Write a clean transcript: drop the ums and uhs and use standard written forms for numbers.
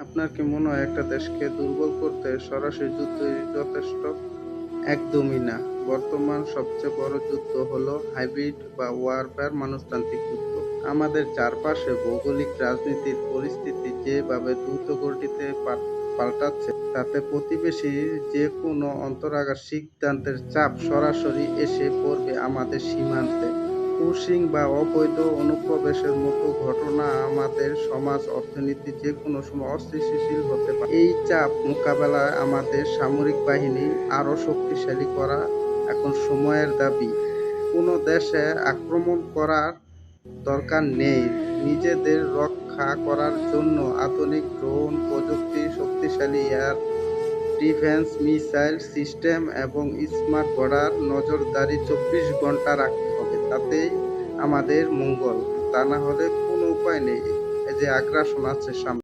আপনার কি মনে হয় একটা দেশকে দুর্বল করতে সরাসরি যুদ্ধই যথেষ্ট? একদমই না। বর্তমান সবচেয়ে বড় যুদ্ধ হলো হাইব্রিড বা ওয়ারফেয়ার মনস্তান্ত্রিক যুদ্ধ। আমাদের চারপাশে ভৌগোলিক রাজনীতির পরিস্থিতি যেভাবে দ্রুতগতিতে পাল্টাচ্ছে, তাতে প্রতিবেশীর যেকোনো অন্তরাগার সিদ্ধান্তের চাপ সরাসরি এসে পড়বে আমাদের সীমান্তে। পুশিং বা অবৈধ অনুপ্রবেশের মতো ঘটনা আমাদের সমাজ, অর্থনীতি যেকোনো সময় অস্থিতিশীল হতে পারে। এই চাপ মোকাবেলায় আমাদের সামরিক বাহিনী আরও শক্তিশালী করা এখন সময়ের দাবি। কোনো দেশে আক্রমণ করার দরকার নেই। নিজেদের রক্ষা করার জন্য আধুনিক ড্রোন প্রযুক্তি, শক্তিশালী এয়ার ডিফেন্স মিসাইল সিস্টেম এবং স্মার্ট বর্ডার নজরদারি ২৪ ঘন্টা রাখতে হবে। তাতেই আমাদের মঙ্গল। তা না হলে কোনো উপায় নেই। এই যে আগ্রাসন আছে সামনে।